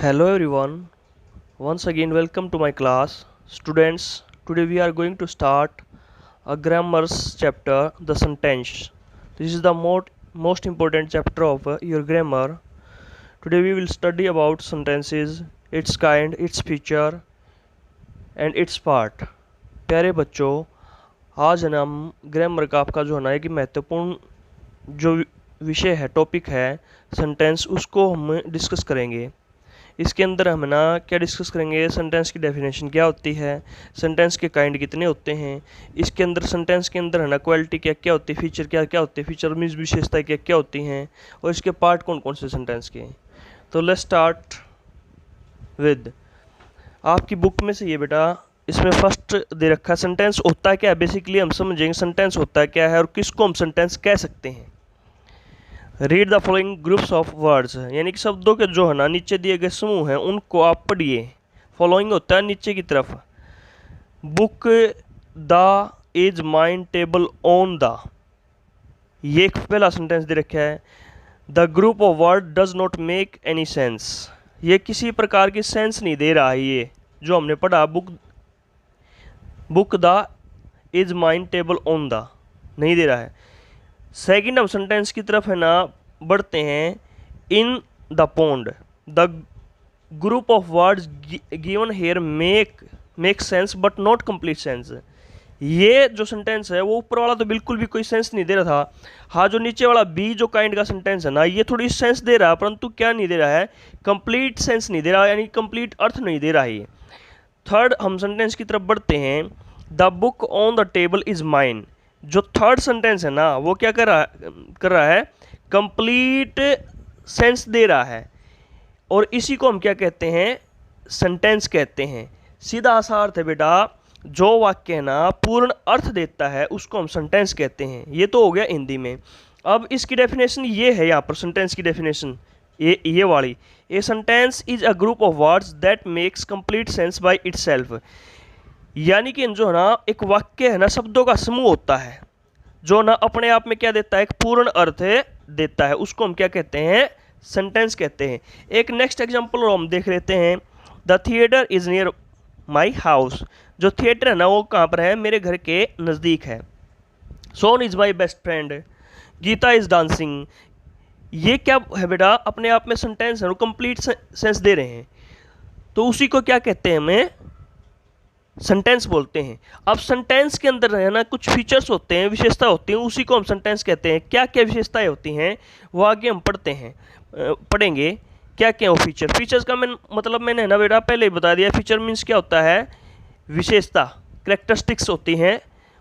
Hello everyone, once again welcome to my class. Students, today we are going to start a grammar's chapter, the sentence. This is the most important chapter of your grammar. Today we will study about sentences, its kind, its feature and its part. प्यारे बच्चों, आज है ना हम grammar का आपका जो है ना एक महत्वपूर्ण जो विषय है, टॉपिक है सेंटेंस, उसको हम डिस्कस करेंगे। इसके अंदर हम ना क्या डिस्कस करेंगे, सेंटेंस की डेफिनेशन क्या होती है, सेंटेंस के काइंड कितने होते हैं, इसके अंदर सेंटेंस के अंदर है ना क्वालिटी क्या क्या होती है, फीचर क्या क्या होते हैं, फीचर मीन्स विशेषताएं क्या क्या होती हैं, और इसके पार्ट कौन कौन से सेंटेंस के। तो लेट्स स्टार्ट विद आपकी बुक में से ये बेटा, इसमें फर्स्ट दे रखा है सेंटेंस होता है क्या है। बेसिकली हम समझेंगे सेंटेंस होता है क्या है और किसको हम सेंटेंस कह सकते हैं। Read the following groups of words, यानी कि शब्दों के जो है ना नीचे दिए गए समूह हैं उनको आप पढ़िए। फॉलोइंग होता है नीचे की तरफ। Book the is mine table on the, ये एक पहला सेंटेंस दे रखा है। The group of word does not make any sense, ये किसी प्रकार की सेंस नहीं दे रहा है। ये जो हमने पढ़ा book the is mine table on the, नहीं दे रहा है। सेकेंड हम सेंटेंस की तरफ है ना बढ़ते हैं। In the pond, the group of words given here make sense but not complete sense, ये जो सेंटेंस है वो ऊपर वाला तो बिल्कुल भी कोई सेंस नहीं दे रहा था। हाँ, जो नीचे वाला बी जो काइंड का सेंटेंस है ना, ये थोड़ी सेंस दे रहा है, परंतु क्या नहीं दे रहा है, कंप्लीट सेंस नहीं दे रहा, यानी कंप्लीट अर्थ नहीं दे रहा है। थर्ड हम सेंटेंस की तरफ बढ़ते हैं। The book on the table is mine, जो थर्ड सेंटेंस है ना वो क्या कर रहा है, कंप्लीट सेंस दे रहा है, और इसी को हम क्या कहते हैं, सेंटेंस कहते हैं। सीधा सा अर्थ है बेटा, जो वाक्य है ना पूर्ण अर्थ देता है उसको हम सेंटेंस कहते हैं। ये तो हो गया हिंदी में। अब इसकी डेफिनेशन ये है, यहाँ पर सेंटेंस की डेफिनेशन ये वाली, a sentence is a group of words that makes complete sense by itself, यानी कि जो है ना एक वाक्य है ना शब्दों का समूह होता है जो ना अपने आप में क्या देता है, एक पूर्ण अर्थ देता है, उसको हम क्या कहते हैं, सेंटेंस कहते हैं। एक नेक्स्ट एग्जांपल हम देख लेते हैं। The theatre is near my house, जो थिएटर है ना वो कहाँ पर है, मेरे घर के नज़दीक है। Son is my best friend, Geeta is dancing, ये क्या है बेटा, अपने आप में सेंटेंस है, वो कंप्लीट सेंस दे रहे हैं, तो उसी को क्या कहते हैं, हमें सेंटेंस बोलते हैं। अब सेंटेंस के अंदर है ना कुछ फीचर्स होते हैं, विशेषता होती हैं, उसी को हम सेंटेंस कहते हैं। क्या क्या विशेषताएं होती हैं वो आगे हम पढ़ेंगे क्या क्या हो फीचर्स का मतलब मैंने ना बेटा पहले ही बता दिया। फीचर मीन्स क्या होता है, विशेषता, कैरेक्टरिस्टिक्स होती हैं,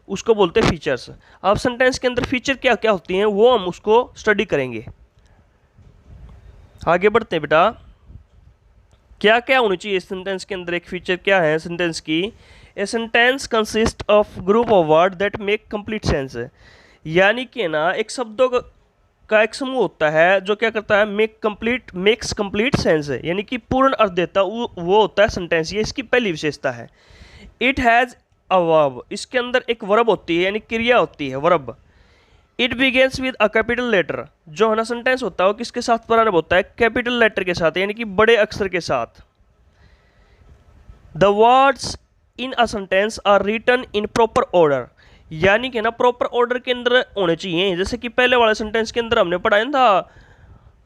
उसको बोलते हैं फीचर्स। अब सेंटेंस के अंदर फीचर क्या क्या होती हैं वो हम उसको स्टडी करेंगे। आगे बढ़ते हैं बेटा, क्या क्या होनी चाहिए सेंटेंस के अंदर। एक फीचर क्या है सेंटेंस की, a sentence consist of group of word that make complete sense, यानी कि ना एक शब्दों का एक समूह होता है जो क्या करता है, मेक्स कंप्लीट सेंस, यानी कि पूर्ण अर्थ देता वो होता है सेंटेंस। ये इसकी पहली विशेषता है। इट हैज़ अ वर्ब, इसके अंदर एक वर्ब होती है, यानी क्रिया होती है, verb. It begins with a capital letter, जो है ना सेंटेंस होता है वो किसके साथ प्रारंभ होता है, कैपिटल लेटर के साथ, यानी कि बड़े अक्षर के साथ। The words in a sentence are written in proper order, यानी कि ना प्रॉपर ऑर्डर के अंदर होने चाहिए। जैसे कि पहले वाले सेंटेंस के अंदर हमने पढ़ा था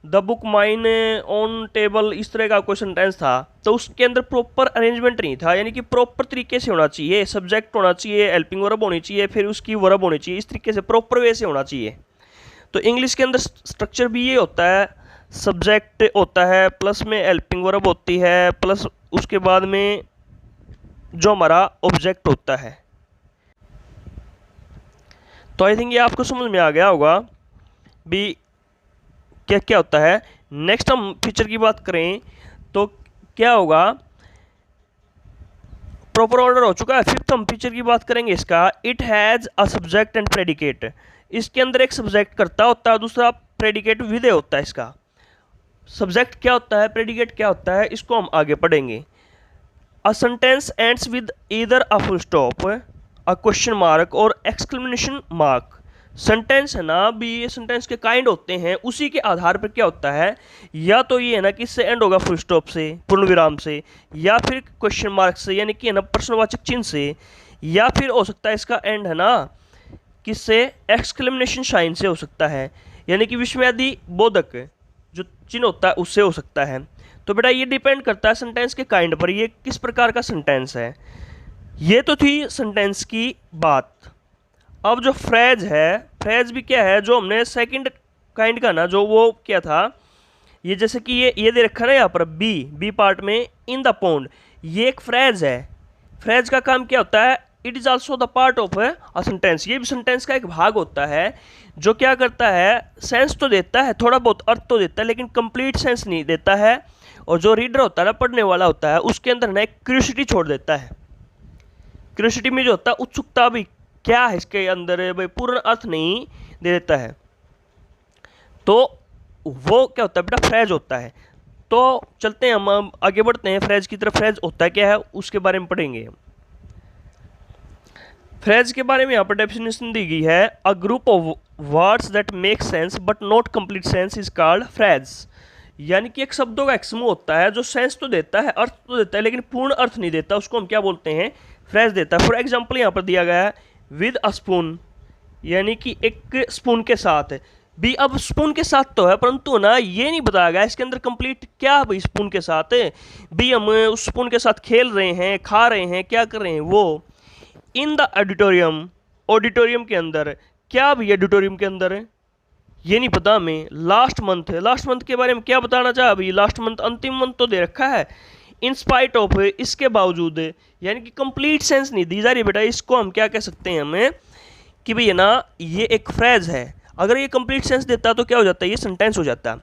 the book mine on table, इस तरह का कोई सेंटेंस था, तो उसके अंदर प्रॉपर अरेंजमेंट नहीं था, यानी कि प्रॉपर तरीके से होना चाहिए। सब्जेक्ट होना चाहिए, हेल्पिंग वर्ब होनी चाहिए, फिर उसकी वर्ब होनी चाहिए, इस तरीके से प्रॉपर वे से होना चाहिए। तो इंग्लिश के अंदर स्ट्रक्चर भी ये होता है, सब्जेक्ट होता है, प्लस में हेल्पिंग वर्ब होती है, प्लस उसके बाद में जो हमारा ऑब्जेक्ट होता है। तो आई थिंक ये आपको समझ में आ गया होगा भी क्या क्या होता है। नेक्स्ट हम फीचर की बात करें तो क्या होगा, प्रॉपर ऑर्डर हो चुका है। फिफ्थ हम फीचर की बात करेंगे इसका, it has a subject and predicate, इसके अंदर एक सब्जेक्ट करता होता है, दूसरा प्रेडिकेट विधेय होता है। इसका सब्जेक्ट क्या होता है, प्रेडिकेट क्या होता है, इसको हम आगे पढ़ेंगे। A sentence ends with either a full stop, a question mark और एक्सक्लेमेशन मार्क, सेंटेंस है ना भी, ये सेंटेंस के काइंड होते हैं, उसी के आधार पर क्या होता है, या तो ये है ना किससे एंड होगा, फुल स्टॉप से, पूर्ण विराम से, या फिर क्वेश्चन मार्क से, यानी कि है ना प्रश्नवाचक चिन्ह से, या फिर हो सकता है इसका एंड है ना किससे, एक्सक्लेमेशन साइन से हो सकता है, यानी कि विस्मयादि बोधक जो चिन्ह होता है उससे हो सकता है। तो बेटा ये डिपेंड करता है सेंटेंस के काइंड पर, ये किस प्रकार का सेंटेंस है। ये तो थी सेंटेंस की बात। अब जो फ्रेज है, फ्रेज भी क्या है, जो हमने सेकंड काइंड का ना जो वो क्या था, ये जैसे कि ये दे रखा है ना यहाँ पर बी पार्ट में, इन द पॉन्ड, ये एक फ्रेज है। फ्रेज का काम क्या होता है, it is also the part of a sentence, ये भी सेंटेंस का एक भाग होता है, जो क्या करता है, सेंस तो देता है, थोड़ा बहुत अर्थ तो देता है, लेकिन कंप्लीट सेंस नहीं देता है। और जो रीडर होता है ना, पढ़ने वाला होता है, उसके अंदर ना एक क्यूरियोसिटी छोड़ देता है। क्यूरियोसिटी में जो होता है उत्सुकता, भी क्या है इसके अंदर, भाई पूर्ण अर्थ नहीं दे देता है, तो वो क्या होता है बेटा, फ्रेज होता है। तो चलते हैं हम आगे बढ़ते हैं फ्रेज की तरफ। फ्रेज होता क्या है उसके बारे में पढ़ेंगे। फ्रेज के बारे में यहाँ पर डेफिनेशन दी गई है, a group of words that make sense but not complete sense is called phrase. यानी कि एक शब्दों का एक समूह होता है जो सेंस तो देता है, अर्थ तो देता है, लेकिन पूर्ण अर्थ नहीं देता, उसको हम क्या बोलते हैं, फ्रेज देता है। फॉर एग्जाम्पल यहाँ पर दिया गया है विद अ स्पून, यानी कि एक स्पून के साथ भी। अब स्पून के साथ तो है, परंतु ना ये नहीं बताया गया इसके अंदर कंप्लीट क्या है भाई स्पून के साथ भी, हम उस स्पून के साथ खेल रहे हैं, खा रहे हैं, क्या कर रहे हैं वो। इन द ऑडिटोरियम, ऑडिटोरियम के अंदर, क्या भी ऑडिटोरियम के अंदर ये नहीं पता हमें। लास्ट मंथ, लास्ट मंथ के बारे में क्या बताना चाहा अभी, लास्ट मंथ अंतिम मंथ तो दे रखा है। इन स्पाइट ऑफ, इसके बावजूद, यानी कि कंप्लीट सेंस नहीं दी जा रही बेटा, इसको हम क्या कह सकते हैं हमें कि भैया ना ये एक फ्रेज है। अगर ये कंप्लीट सेंस देता तो क्या हो जाता है, ये सेंटेंस हो जाता है।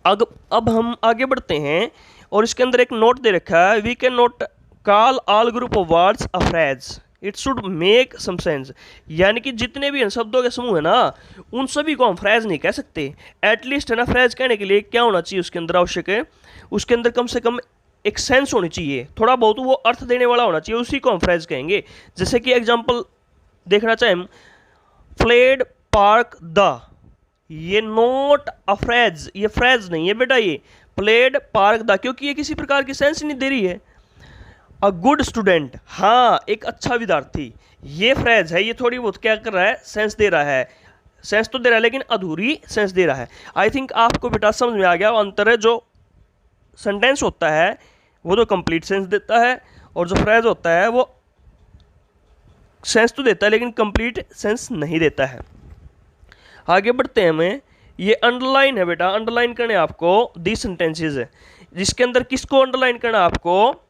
अब हम आगे बढ़ते हैं और इसके अंदर एक नोट दे रखा है, we can not call all group of words a phrase, it should make some sense. यानी कि जितने भी शब्दों के समूह है ना, उन सभी को हम फ्रेज नहीं कह सकते। एटलीस्ट है ना फ्रेज कहने के लिए क्या होना चाहिए उसके अंदर, आवश्यक है उसके अंदर कम से कम एक सेंस होनी चाहिए, थोड़ा बहुत वो अर्थ देने वाला होना चाहिए, उसी को हम फ्रेज कहेंगे। जैसे कि एग्जाम्पल देखना चाहें, फ्लेड पार्क द, ये नोट अ फ्रेज, ये फ्रेज नहीं है बेटा, ये प्लेड पार्क द, क्योंकि ये किसी प्रकार की सेंस नहीं दे रही है। अ गुड स्टूडेंट, हाँ एक अच्छा विद्यार्थी, ये फ्रेज है, ये थोड़ी बहुत क्या कर रहा है, सेंस दे रहा है, सेंस तो दे रहा है लेकिन अधूरी सेंस दे रहा है। आई थिंक आपको बेटा समझ में आ गया अंतर है, जो सेंटेंस होता है वो तो कंप्लीट सेंस देता है, और जो फ्रेज होता है वो सेंस तो देता है लेकिन कंप्लीट सेंस नहीं देता है। आगे बढ़ते हैं हमें, ये अंडरलाइन है बेटा, अंडरलाइन करने आपको दी सेंटेंसेस है, जिसके अंदर किसको अंडरलाइन करना, आपको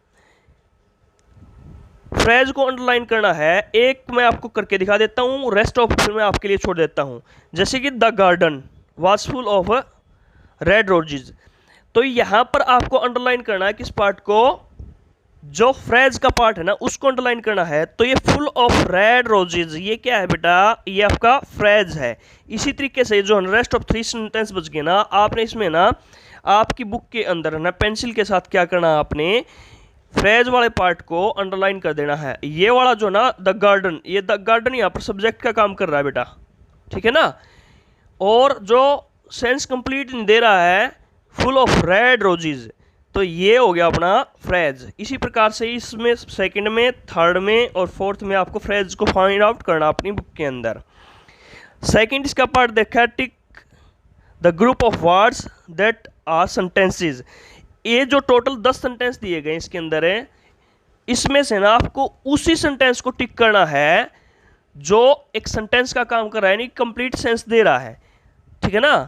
फ्रेज को अंडरलाइन करना है। एक मैं आपको करके दिखा देता हूँ, रेस्ट ऑफ फिर मैं आपके लिए छोड़ देता हूँ। जैसे कि the garden was full of red roses, तो यहाँ पर आपको अंडरलाइन करना है किस पार्ट को, जो फ्रेज का पार्ट है ना उसको अंडरलाइन करना है। तो ये फुल ऑफ रेड रोजेज, ये क्या है बेटा, ये आपका फ्रेज है। इसी तरीके से जो रेस्ट ऑफ थ्री सेंटेंस बच गए ना, आपने इसमें ना आपकी बुक के अंदर ना पेंसिल के साथ क्या करना, आपने फ्रेज वाले पार्ट को अंडरलाइन कर देना है। ये वाला जो ना द गार्डन, ये द गार्डन यहाँ पर सब्जेक्ट का काम कर रहा है बेटा, ठीक है ना। और जो सेंस कंप्लीट नहीं दे रहा है, फुल ऑफ रेड रोजेज, तो ये हो गया अपना फ्रेज। इसी प्रकार से इसमें सेकंड में, थर्ड में और फोर्थ में आपको फ्रेज को फाइंड आउट करना अपनी बुक के अंदर। सेकंड इसका पार्ट देखा है, tick the group of words that are sentences. ये जो टोटल 10 सेंटेंस दिए गए इसके अंदर है, इसमें से ना आपको उसी सेंटेंस को टिक करना है जो एक सेंटेंस का काम कर रहा है, यानी कंप्लीट सेंस दे रहा है, ठीक है ना।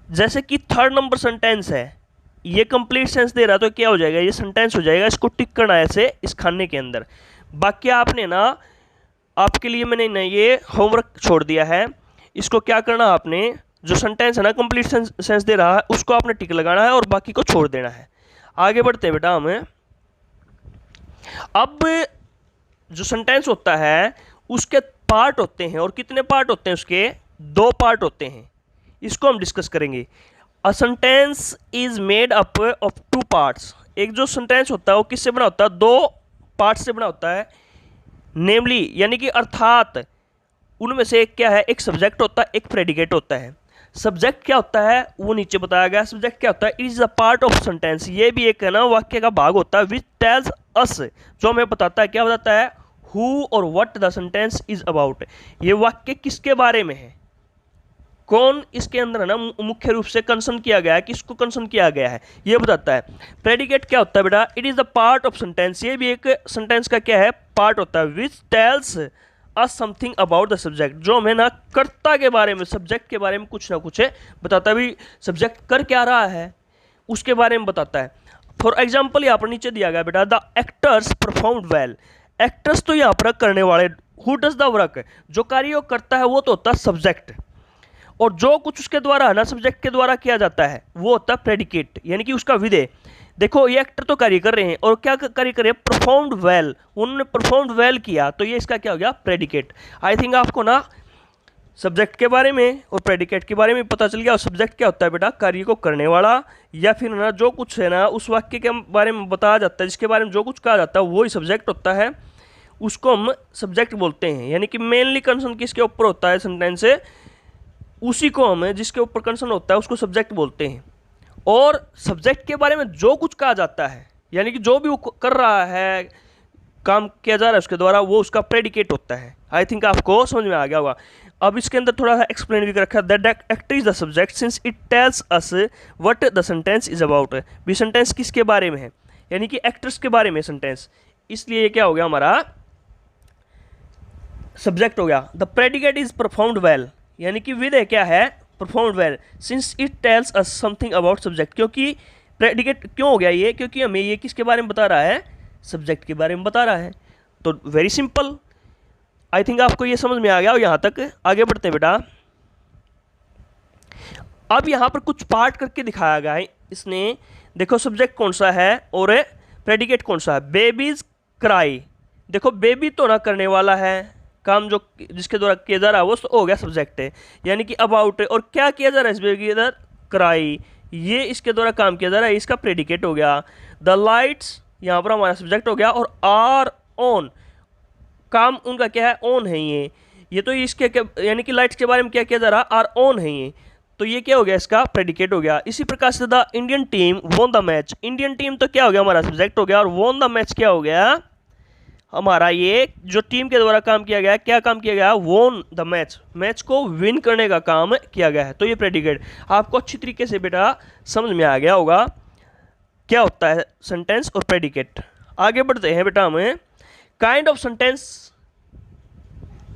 जैसे कि थर्ड नंबर सेंटेंस है, ये कंप्लीट सेंस दे रहा है, तो क्या हो जाएगा, ये सेंटेंस हो जाएगा, इसको टिक करना है ऐसे इस खाने के अंदर। बाकी आपने ना, आपके लिए मैंने ना ये होमवर्क छोड़ दिया है, इसको क्या करना, आपने जो सेंटेंस है ना कंप्लीट सेंस दे रहा है उसको आपने टिक लगाना है और बाकी को छोड़ देना है। आगे बढ़ते हैं बेटा हमें। अब जो सेंटेंस होता है उसके पार्ट होते हैं, और कितने पार्ट होते हैं उसके, 2 पार्ट होते हैं, इसको हम डिस्कस करेंगे। A sentence is made up of 2 parts. एक जो सेंटेंस होता है वो किससे बना होता है, 2 पार्ट से बना होता है, नेमली यानी कि अर्थात उनमें से एक क्या है, एक सब्जेक्ट होता है, एक प्रेडिकेट होता है। सब्जेक्ट क्या होता है वो नीचे बताया गया। सब्जेक्ट क्या होता है, it is a part of sentence, ये भी एक है ना वाक्य का भाग होता है, विच टेल्स अस, जो हमें बताता है, क्या बताता है, हु और what the sentence is about, ये वाक्य किसके बारे में है, कौन इसके अंदर है ना मुख्य रूप से कंसर्न किया गया है, किसको कंसर्न किया गया है, ये बताता है। प्रेडिकेट क्या होता है बेटा, it is the part of sentence, ये भी एक सेंटेंस का क्या है, पार्ट होता है, which tells us something about the subject, जो हमें ना कर्ता के बारे में, सब्जेक्ट के बारे में कुछ ना कुछ है बताता है, भी सब्जेक्ट कर क्या रहा है उसके बारे में बताता है। फॉर एग्जाम्पल यहाँ पर नीचे दिया गया बेटा, the actors performed well, actors तो यहाँ पर करने वाले, हु डज द वर्क, जो कार्य करता है वो तो होता है सब्जेक्ट, और जो कुछ उसके द्वारा है ना सब्जेक्ट के द्वारा किया जाता है वो होता है प्रेडिकेट, यानी कि उसका विधेय। देखो ये एक्टर तो कार्य कर रहे हैं, और क्या कार्य कर रहे हैं, परफॉर्म्ड वेल, उन्होंने परफॉर्म्ड वेल किया, तो ये इसका क्या हो गया, प्रेडिकेट। आई थिंक आपको ना सब्जेक्ट के बारे में और प्रेडिकेट के बारे में पता चल गया। और सब्जेक्ट क्या होता है बेटा, कार्य को करने वाला, या फिर ना जो कुछ है ना उस वाक्य के बारे में बताया जाता है, जिसके बारे में जो कुछ कहा जाता है वही सब्जेक्ट होता है, उसको हम सब्जेक्ट बोलते हैं। यानी कि मेनली कंसर्न किसके ऊपर होता है सेंटेंस से, उसी को हम जिसके ऊपर कंसर्न होता है उसको सब्जेक्ट बोलते हैं। और सब्जेक्ट के बारे में जो कुछ कहा जाता है, यानी कि जो भी वो कर रहा है, काम किया जा रहा है उसके द्वारा, वो उसका प्रेडिकेट होता है। आई थिंक आपको समझ में आ गया होगा। अब इसके अंदर थोड़ा सा एक्सप्लेन भी कर रखा है, that actor is the subject since it tells us what the sentence is about, भी सेंटेंस किसके बारे में है, यानी कि एक्टर्स के बारे में सेंटेंस, इसलिए ये क्या हो गया हमारा सब्जेक्ट हो गया। The predicate is performed well, यानी कि विधेय क्या है, performed well, since it tells us something about subject, क्योंकि प्रेडिकेट क्यों हो गया ये, क्योंकि हमें ये किसके बारे में बता रहा है, सब्जेक्ट के बारे में बता रहा है। तो वेरी सिंपल, आई थिंक आपको ये समझ में आ गया। और यहाँ तक आगे बढ़ते हैं बेटा। अब यहाँ पर कुछ पार्ट करके दिखाया गया है इसने, देखो सब्जेक्ट कौन सा है और प्रेडिकेट कौन सा है। बेबीज क्राई, देखो बेबी तो ना करने वाला है, काम जो जिसके द्वारा किया जा रहा है वो हो गया सब्जेक्ट है, यानी कि अबाउट, और क्या किया जा रहा है इस बेबी के इधर, क्राई, ये इसके द्वारा काम किया जा रहा है, इसका प्रेडिकेट हो गया। द लाइट्स यहाँ पर हमारा सब्जेक्ट हो गया, और आर ऑन, काम उनका क्या है, ऑन है ये तो इसके यानी कि लाइट्स के बारे में क्या किया जा रहा है, आर ऑन है ये, तो ये क्या हो गया, इसका प्रेडिकेट हो गया। इसी प्रकार से the Indian team won the match, Indian team तो क्या हो गया हमारा सब्जेक्ट हो गया, और वॉन द मैच क्या हो गया हमारा, ये जो टीम के द्वारा काम किया गया, क्या काम किया गया, वॉन द मैच, मैच को विन करने का काम किया गया है, तो ये प्रेडिकेट आपको अच्छी तरीके से बेटा समझ में आ गया होगा क्या होता है सेंटेंस और प्रेडिकेट। आगे बढ़ते हैं बेटा, हमें काइंड ऑफ सेंटेंस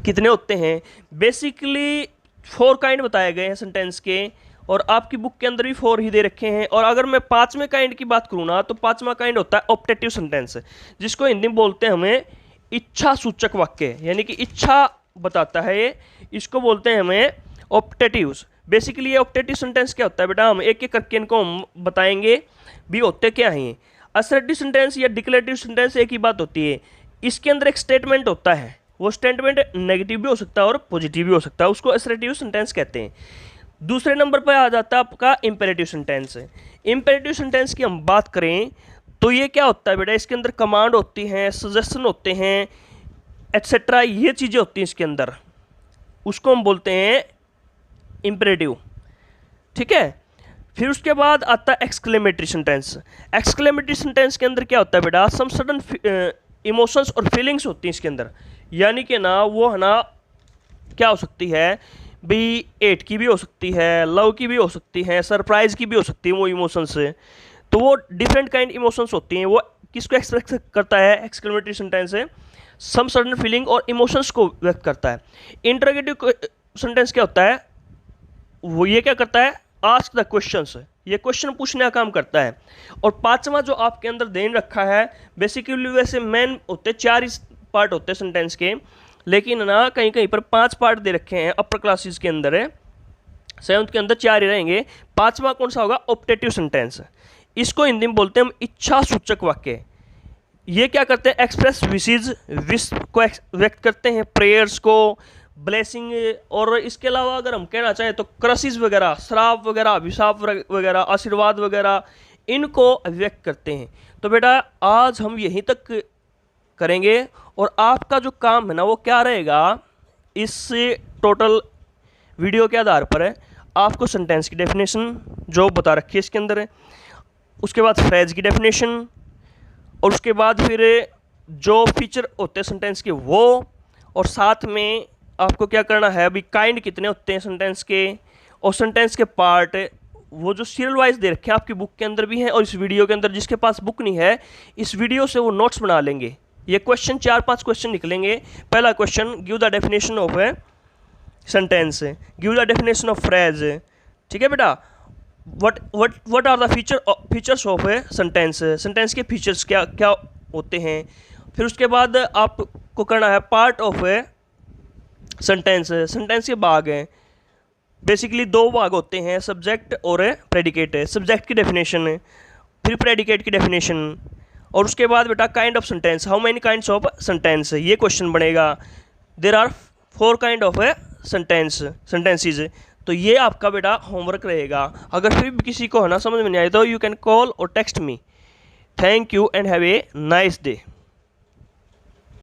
कितने होते हैं, बेसिकली 4 काइंड बताए गए हैं सेंटेंस के, और आपकी बुक के अंदर भी 4 ही दे रखे हैं। और अगर मैं 5वें काइंड की बात करूँ ना, तो 5वां काइंड होता है ऑप्टेटिव सेंटेंस, जिसको हिंदी में बोलते हैं हमें इच्छा सूचक वाक्य, यानी कि इच्छा बताता है ये, इसको बोलते हैं हमें ऑप्टेटिव्स। बेसिकली ये ऑप्टेटिव सेंटेंस क्या होता है बेटा, हम एक एक करके इनको हम बताएंगे भी होते क्या हैं। असर्टिव सेंटेंस या डिक्लेरेटिव सेंटेंस एक ही बात होती है, इसके अंदर एक स्टेटमेंट होता है, वो स्टेटमेंट नेगेटिव भी हो सकता है और पॉजिटिव भी हो सकता है, उसको असर्टिव सेंटेंस कहते हैं। दूसरे नंबर पर आ जाता है आपका इंपेरेटिव सेंटेंस। इंपेरेटिव सेंटेंस की हम बात करें तो ये क्या होता है बेटा, इसके अंदर कमांड होती हैं, सजेशन होते हैं, एटसेट्रा, ये चीज़ें होती हैं इसके अंदर, उसको हम बोलते हैं इंपेरेटिव, ठीक है। फिर उसके बाद आता है एक्सक्लेमेटरी सेंटेंस। एक्सक्लेमेटरी सेंटेंस के अंदर क्या होता है बेटा, सम सडन इमोशंस और फीलिंग्स होती हैं इसके अंदर, यानी कि ना वो है ना क्या हो सकती है भी, एट की भी हो सकती है, लव की भी हो सकती है, सरप्राइज की भी हो सकती है वो इमोशंस से, तो वो डिफरेंट काइंड इमोशंस होती हैं। वो किसको एक्सप्रेस करता है, एक्सक्लेमेटरी सेंटेंस है सम सडन फीलिंग और इमोशंस को व्यक्त करता है। इंटरोगेटिव सेंटेंस क्या होता है, वो ये क्या करता है, आस्क द क्वेश्चंस, ये क्वेश्चन पूछने का काम करता है। और 5वां जो आपके अंदर देन रखा है, बेसिकली वैसे मेन होते 4 ही पार्ट होते हैं सेंटेंस के, लेकिन ना कहीं कहीं पर 5 पार्ट दे रखे हैं अपर क्लासेस के अंदर है, 7th के अंदर 4 ही रहेंगे। 5वां कौन सा होगा, ऑप्टेटिव सेंटेंस, इसको हिंदी में बोलते हैं हम इच्छा सूचक वाक्य। ये क्या करते हैं, एक्सप्रेस विशेज, विश को व्यक्त करते हैं, प्रेयर्स को, ब्लेसिंग, और इसके अलावा अगर हम कहना चाहें तो क्रसिस वगैरह, श्राप वगैरह, अभिशाप वगैरह, आशीर्वाद वगैरह, इनको व्यक्त करते हैं। तो बेटा आज हम यहीं तक करेंगे, और आपका जो काम है ना वो क्या रहेगा, इस टोटल वीडियो के आधार पर है आपको सेंटेंस की डेफिनेशन जो बता रखी है इसके अंदर है, उसके बाद फ्रेज की डेफिनेशन, और उसके बाद फिर जो फीचर होते हैं सेंटेंस के वो, और साथ में आपको क्या करना है, अभी काइंड कितने होते हैं सेंटेंस के, और सेंटेंस के पार्ट वो जो सीरियल वाइज दे रखे हैं आपकी बुक के अंदर भी हैं और इस वीडियो के अंदर। जिसके पास बुक नहीं है इस वीडियो से वो नोट्स बना लेंगे। ये क्वेश्चन 4-5 क्वेश्चन निकलेंगे। पहला question, give the definition of a sentence, give the definition of phrase. ठीक है बेटा, what are the features of a sentence, sentence के फीचर्स क्या क्या होते हैं। फिर उसके बाद आपको करना है part of a sentence, sentence के भाग हैं, बेसिकली 2 भाग होते हैं, सब्जेक्ट और प्रेडिकेट। सब्जेक्ट की डेफिनेशन, फिर प्रेडिकेट की डेफिनेशन, और उसके बाद बेटा kind of sentence, how many kinds of sentence, ये क्वेश्चन बनेगा। There are 4 kind of a sentences. तो ये आपका बेटा होमवर्क रहेगा। अगर फिर भी किसी को है ना समझ में नहीं आए तो यू कैन कॉल और text me. Thank you and have a nice day.